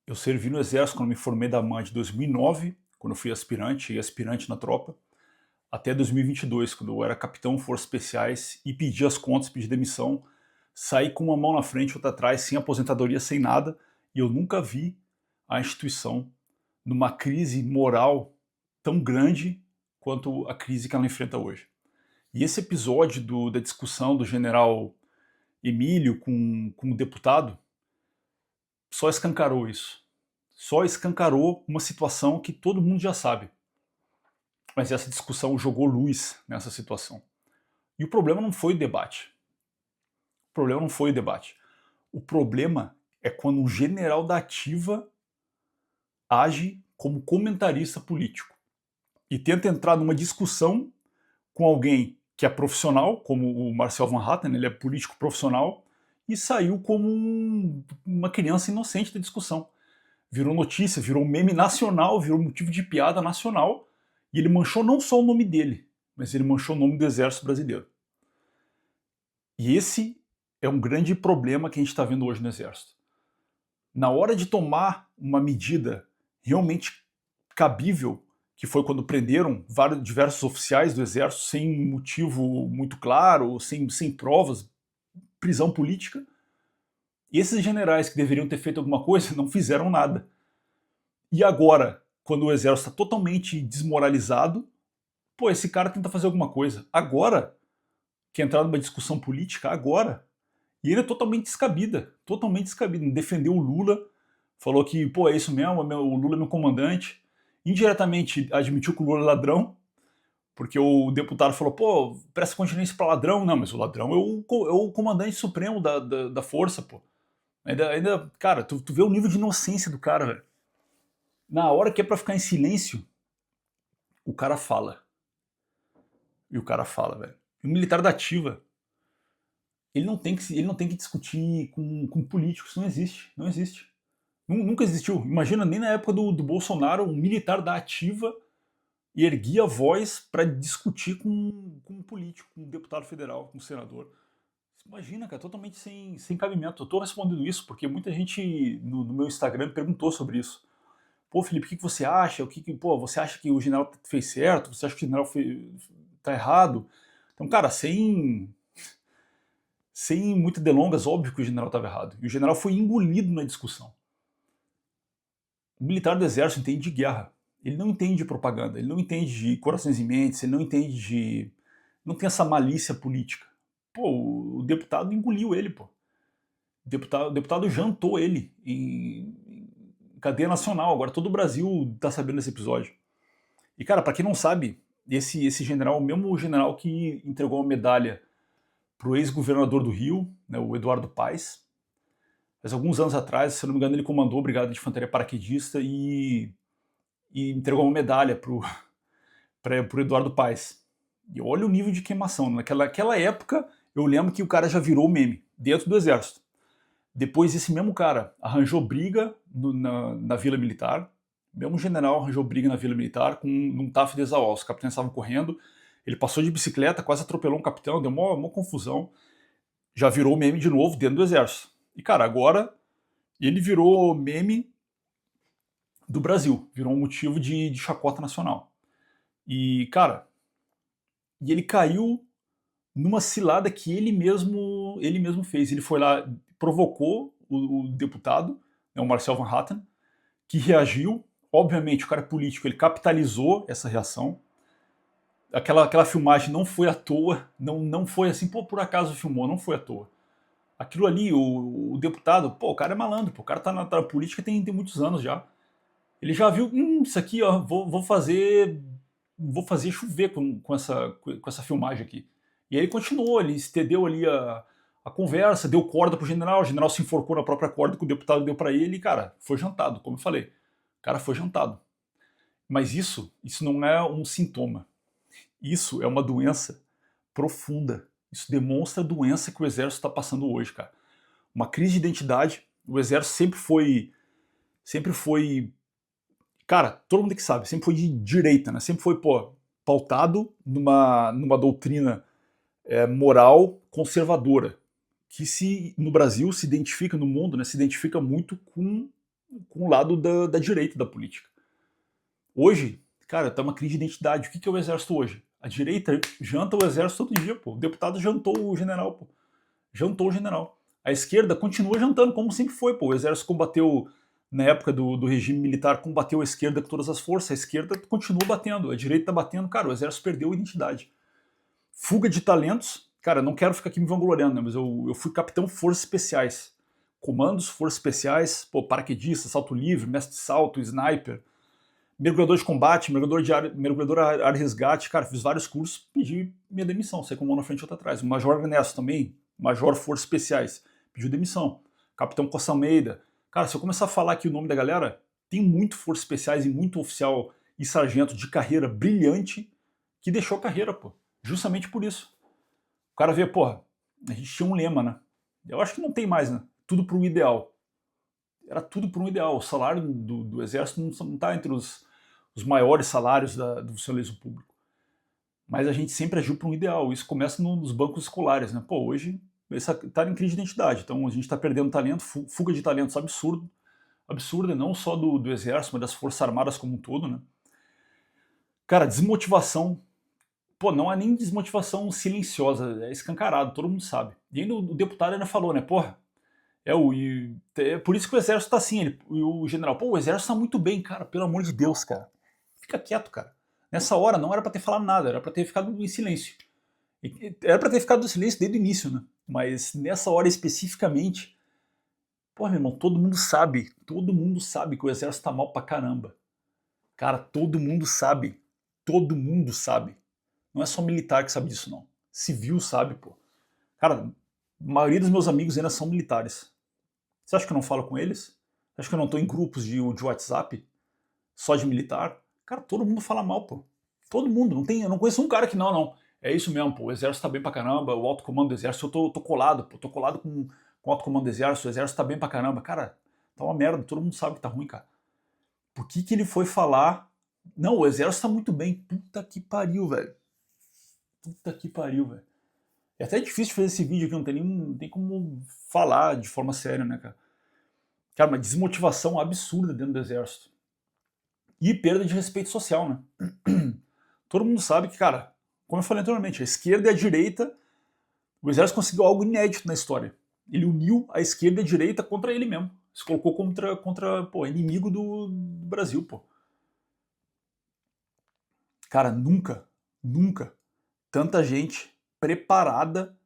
Eu servi no Exército quando me formei da AMAN de 2009, quando eu fui aspirante e aspirante na tropa, até 2022, quando eu era capitão de Forças Especiais e pedi as contas, pedi demissão, saí com uma mão na frente e outra atrás, sem aposentadoria, sem nada, e eu nunca vi a instituição numa crise moral tão grande quanto a crise que ela enfrenta hoje. E esse episódio da discussão do general Emílio com o deputado só escancarou isso. Só escancarou uma situação que todo mundo já sabe. Mas essa discussão jogou luz nessa situação. E o problema não foi o debate. O problema não foi o debate. O problema é quando um general da ativa age como comentarista político e tenta entrar numa discussão com alguém que é profissional, como o Marcel Van Hatten, ele é político profissional, e saiu como uma criança inocente da discussão. Virou notícia, virou meme nacional, virou motivo de piada nacional, e ele manchou não só o nome dele, mas ele manchou o nome do Exército Brasileiro. E esse é um grande problema que a gente está vendo hoje no Exército. Na hora de tomar uma medida realmente cabível, que foi quando prenderam diversos oficiais do Exército sem motivo muito claro, sem provas, prisão política, e esses generais que deveriam ter feito alguma coisa não fizeram nada. E agora, quando o Exército está totalmente desmoralizado, pô, esse cara tenta fazer alguma coisa. Agora, quer entrar numa discussão política, agora. E ele é totalmente descabida, totalmente descabida. Defendeu o Lula, falou que, pô, é isso mesmo, o Lula é meu comandante. Indiretamente admitiu que o Lula é ladrão, porque o deputado falou, pô, presta continência para ladrão. Não, mas o ladrão é o comandante supremo da força, pô. Ainda cara, tu vê o nível de inocência do cara, velho. Na hora que é pra ficar em silêncio, o cara fala. E o cara fala, velho. E o militar da ativa, ele não tem que discutir com políticos, isso não existe, não existe. Nunca existiu. Imagina, nem na época do Bolsonaro, um militar da ativa erguia a voz para discutir com um político, com um deputado federal, com um senador. Imagina, cara, totalmente sem cabimento. Eu tô respondendo isso porque muita gente no meu Instagram me perguntou sobre isso. Pô, Felipe, o que você acha? Pô, você acha que o general fez certo? Você acha que o general tá errado? Então, cara, sem muitas delongas, óbvio que o general estava errado. E o general foi engolido na discussão. O militar do exército entende de guerra. Ele não entende de propaganda, ele não entende de corações em mentes, ele não entende de... não tem essa malícia política. Pô, o deputado engoliu ele, pô. O deputado jantou ele em cadeia nacional. Agora todo o Brasil tá sabendo desse episódio. E, cara, pra quem não sabe, esse general, o mesmo general que entregou uma medalha pro ex-governador do Rio, né, o Eduardo Paes, mas alguns anos atrás, se eu não me engano, ele comandou a Brigada de Infantaria Paraquedista e entregou uma medalha pro Eduardo Paes. E olha o nível de queimação. Naquela época, eu lembro que o cara já virou meme dentro do exército. Depois, esse mesmo cara arranjou briga na Vila Militar. O mesmo general arranjou briga na Vila Militar com um TAF de Exaol. Os capitães estavam correndo. Ele passou de bicicleta, quase atropelou um capitão, deu uma confusão. Já virou meme de novo dentro do exército. E, cara, agora ele virou meme do Brasil. Virou um motivo de chacota nacional. E, cara, ele caiu numa cilada que ele mesmo fez. Ele foi lá, provocou o deputado, né, o Marcel Van Hatten, que reagiu. Obviamente, o cara é político, ele capitalizou essa reação. Aquela filmagem não foi à toa, não foi assim, pô, por acaso filmou, não foi à toa. Aquilo ali, o deputado, pô, o cara é malandro, pô, o cara tá na política tem muitos anos já. Ele já viu, isso aqui, ó, vou fazer chover com essa filmagem aqui. E aí ele continuou, ele estendeu ali a conversa, deu corda pro general, o general se enforcou na própria corda que o deputado deu para ele e, cara, foi jantado, como eu falei. O cara foi jantado. Mas isso não é um sintoma. Isso é uma doença profunda. Isso demonstra a doença que o exército está passando hoje, cara. Uma crise de identidade. O exército sempre foi, cara, todo mundo que sabe, sempre foi de direita, né? Sempre foi, pô, pautado numa doutrina moral conservadora, que no Brasil se identifica, no mundo, né, se identifica muito com com o lado da direita da política. Hoje, cara, tá uma crise de identidade. O que é o exército hoje? A direita janta o exército todo dia, pô. O deputado jantou o general, pô. Jantou o general. A esquerda continua jantando, como sempre foi, pô. O exército combateu, na época do regime militar, combateu a esquerda com todas as forças. A esquerda continua batendo, a direita tá batendo. Cara, o exército perdeu a identidade. Fuga de talentos. Cara, não quero ficar aqui me vangloriando, né? Mas eu fui capitão Forças Especiais. Comandos, Forças Especiais, pô, paraquedista, salto livre, mestre de salto, sniper, mergulhador de combate, mergulhador área resgate, cara, fiz vários cursos, pedi minha demissão, saí com uma na frente e outra atrás. O Major Ernesto também, Major Forças Especiais, pediu demissão. Capitão Costa Almeida. Cara, se eu começar a falar aqui o nome da galera, tem muito Forças Especiais e muito oficial e sargento de carreira brilhante que deixou a carreira, pô. Justamente por isso. O cara vê, porra, a gente tinha um lema, né? Eu acho que não tem mais, né? Tudo para um ideal. Era tudo para um ideal. O salário do exército não está entre os maiores salários do funcionalismo público. Mas a gente sempre agiu para um ideal. Isso começa nos bancos escolares, né? Pô, hoje está em crise de identidade. Então a gente está perdendo talento, fuga de talentos absurda, não só do exército, mas das forças armadas como um todo, né? Cara, desmotivação. Pô, não há nem desmotivação silenciosa, é escancarado, todo mundo sabe. E ainda o deputado ainda falou, né? Porra, é por isso que o exército tá assim. O general, pô, o exército tá muito bem, cara, pelo amor de Deus, cara. Fica quieto, cara. Nessa hora não era pra ter falado nada, era pra ter ficado em silêncio. Era pra ter ficado em silêncio desde o início, né? Mas nessa hora especificamente, pô, meu irmão, todo mundo sabe que o exército tá mal pra caramba. Cara, todo mundo sabe. Todo mundo sabe. Não é só militar que sabe disso, não. Civil sabe, pô. Cara, a maioria dos meus amigos ainda são militares. Você acha que eu não falo com eles? Você acha que eu não tô em grupos de WhatsApp só de militar? Cara, todo mundo fala mal, pô. Todo mundo. Eu não conheço um cara que não. É isso mesmo, pô. O exército tá bem pra caramba, o alto comando do exército, eu tô colado, pô. Tô colado com o alto comando do exército, o exército tá bem pra caramba. Cara, tá uma merda, todo mundo sabe que tá ruim, cara. Por que ele foi falar? Não, o exército tá muito bem. Puta que pariu, velho. Puta que pariu, velho. É até difícil fazer esse vídeo aqui, não tem como falar de forma séria, né, cara? Cara, uma desmotivação absurda dentro do exército. E perda de respeito social, né? Todo mundo sabe que, cara, como eu falei anteriormente, a esquerda e a direita, o exército conseguiu algo inédito na história. Ele uniu a esquerda e a direita contra ele mesmo. Se colocou contra pô, inimigo do Brasil, pô. Cara, nunca tanta gente preparada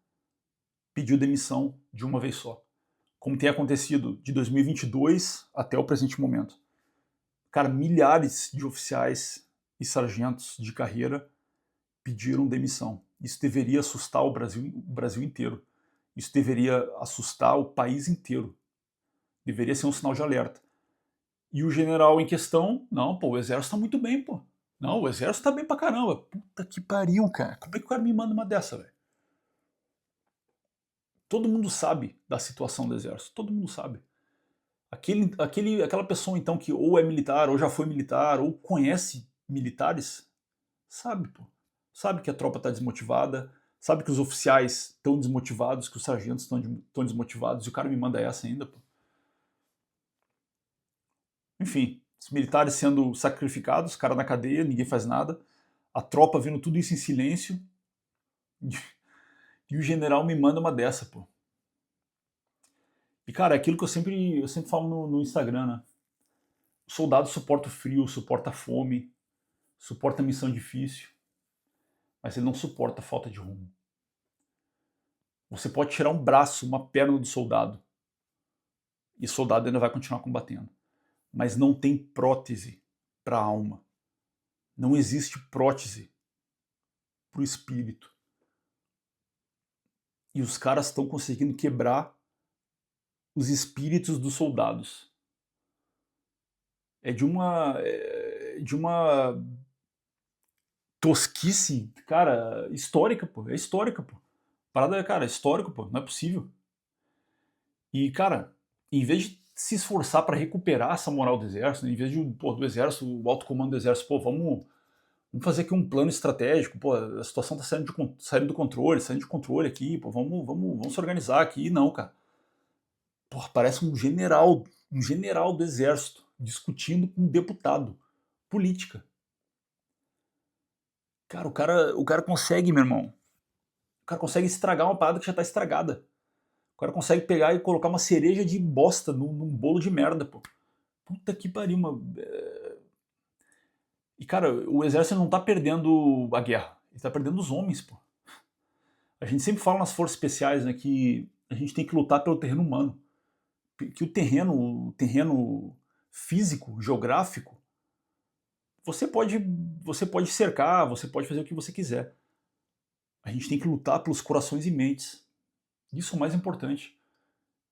pediu demissão de uma vez só. Como tem acontecido de 2022 até o presente momento. Cara, milhares de oficiais e sargentos de carreira pediram demissão. Isso deveria assustar o Brasil inteiro. Isso deveria assustar o país inteiro. Deveria ser um sinal de alerta. E o general em questão, não, pô, o exército tá muito bem, pô. Não, o exército tá bem pra caramba. Puta que pariu, cara. Como é que o cara me manda uma dessa, velho? Todo mundo sabe da situação do exército. Todo mundo sabe. Aquela pessoa, então, que ou é militar, ou já foi militar, ou conhece militares, sabe, pô. Sabe que a tropa tá desmotivada, sabe que os oficiais estão desmotivados, que os sargentos estão desmotivados, e o cara me manda essa ainda, pô. Enfim, os militares sendo sacrificados, cara na cadeia, ninguém faz nada, a tropa vendo tudo isso em silêncio, e o general me manda uma dessa, pô. E, cara, é aquilo que eu sempre falo no Instagram, né? O soldado suporta o frio, suporta a fome, suporta a missão difícil, mas ele não suporta a falta de rumo. Você pode tirar um braço, uma perna do soldado, e o soldado ainda vai continuar combatendo. Mas não tem prótese para a alma. Não existe prótese para o espírito. E os caras estão conseguindo quebrar os espíritos dos soldados. É de uma tosquice, cara, histórica, pô. É histórica, pô. Parada, cara, é histórico, pô. Não é possível. E, cara, em vez de se esforçar para recuperar essa moral do exército, em vez de, pô, do exército, o alto comando do exército, pô, vamos fazer aqui um plano estratégico, pô, a situação tá saindo do controle, saindo de controle aqui, pô, vamos se organizar aqui. Não, cara. Pô, parece um general Um general do exército discutindo com um deputado. Política. Cara, o cara consegue, meu irmão. O cara consegue estragar uma parada que já tá estragada. O cara consegue pegar e colocar uma cereja de bosta num bolo de merda, pô. Puta que pariu, E, cara, o exército não tá perdendo a guerra. Ele tá perdendo os homens, pô. A gente sempre fala nas forças especiais, né, que a gente tem que lutar pelo terreno humano. Que o terreno físico, geográfico, você pode, você pode cercar, você pode fazer o que você quiser. A gente tem que lutar pelos corações e mentes. Isso é o mais importante.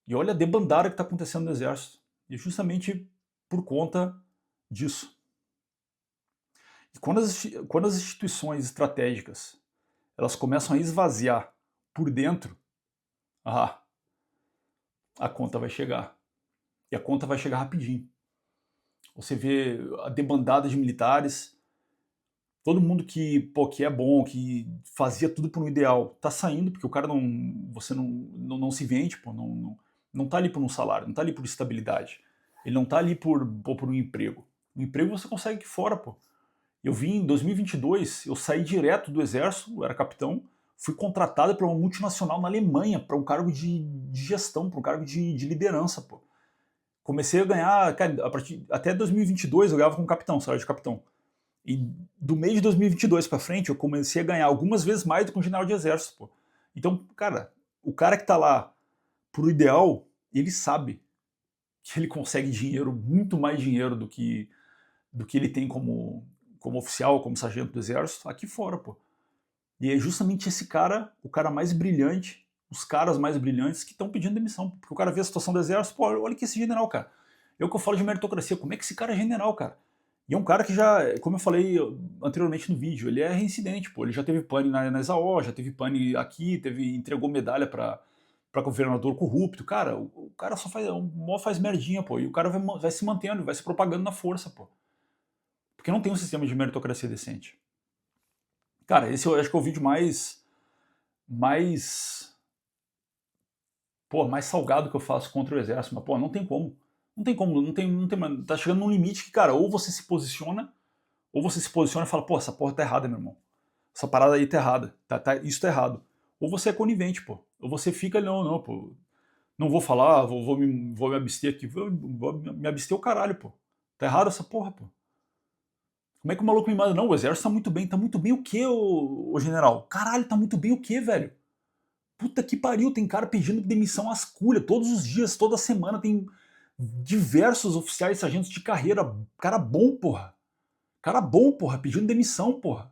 E olha a debandada que está acontecendo no exército. E justamente por conta disso. E quando as instituições estratégicas elas começam a esvaziar por dentro, ah, a conta vai chegar. E a conta vai chegar rapidinho. Você vê a debandada de militares, todo mundo que, pô, que é bom, que fazia tudo por um ideal, tá saindo porque o cara você não se vende, pô, não tá ali por um salário, não tá ali por estabilidade. Ele não tá ali por um emprego. O emprego você consegue aqui fora, pô. Eu vim em 2022, eu saí direto do exército, eu era capitão, fui contratado para uma multinacional na Alemanha, para um cargo de gestão, para um cargo de liderança, pô. Comecei a ganhar, cara, até 2022 eu ganhava como capitão, salário de capitão. E do mês de 2022 para frente eu comecei a ganhar algumas vezes mais do que um general de exército, pô. Então, cara, o cara que tá lá pro ideal, ele sabe que ele consegue dinheiro, muito mais dinheiro do que ele tem como oficial, como sargento do exército, aqui fora, pô. E é justamente esse cara, o cara mais brilhante, os caras mais brilhantes que estão pedindo demissão. Porque o cara vê a situação do exército, pô, olha que esse general, cara. É o que eu falo de meritocracia, como é que esse cara é general, cara? E é um cara que já, como eu falei anteriormente no vídeo, ele é reincidente, pô. Ele já teve pane na ESAO, já teve pane aqui, entregou medalha pra governador corrupto. Cara, o cara só faz merdinha, pô. E o cara vai se mantendo, vai se propagando na força, pô. Porque não tem um sistema de meritocracia decente. Cara, esse eu acho que é o vídeo mais, mais salgado que eu faço contra o exército. Mas, pô, não tem como. Não tem como, tá chegando num limite que, cara, ou você se posiciona, e fala, pô, essa porra tá errada, meu irmão. Essa parada aí tá errada, isso tá errado. Ou você é conivente, pô. Ou você fica, não, pô, não vou falar, vou me abster aqui, vou me abster o caralho, pô. Tá errado essa porra, pô. Como é que o maluco me manda? Não, o exército tá muito bem o quê, ô general? Caralho, tá muito bem o quê, velho? Puta que pariu, tem cara pedindo demissão às culhas, todos os dias, toda semana tem diversos oficiais e sargentos de carreira. Cara bom, porra. Cara bom, porra, pedindo demissão, porra.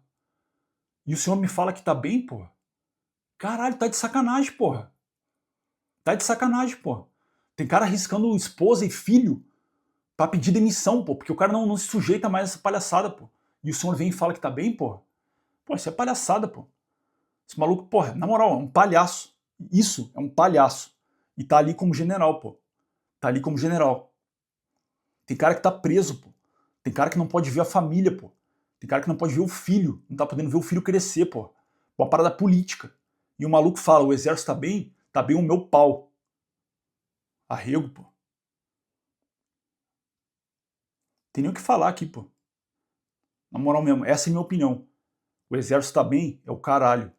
E o senhor me fala que tá bem, porra? Caralho, tá de sacanagem, porra. Tá de sacanagem, porra. Tem cara arriscando esposa e filho pra pedir demissão, pô, porque o cara não se sujeita mais a essa palhaçada, pô. E o senhor vem e fala que tá bem, porra? Pô, isso é palhaçada, pô. Esse maluco, porra, na moral, é um palhaço. Isso é um palhaço. E tá ali como general, pô. Tá ali como general. Tem cara que tá preso, pô. Tem cara que não pode ver a família, pô. Tem cara que não pode ver o filho. Não tá podendo ver o filho crescer, pô. Uma parada política. E o maluco fala, o exército tá bem o meu pau. Arrego, pô. Tem nem o que falar aqui, pô. Na moral mesmo, essa é a minha opinião. O exército tá bem, é o caralho.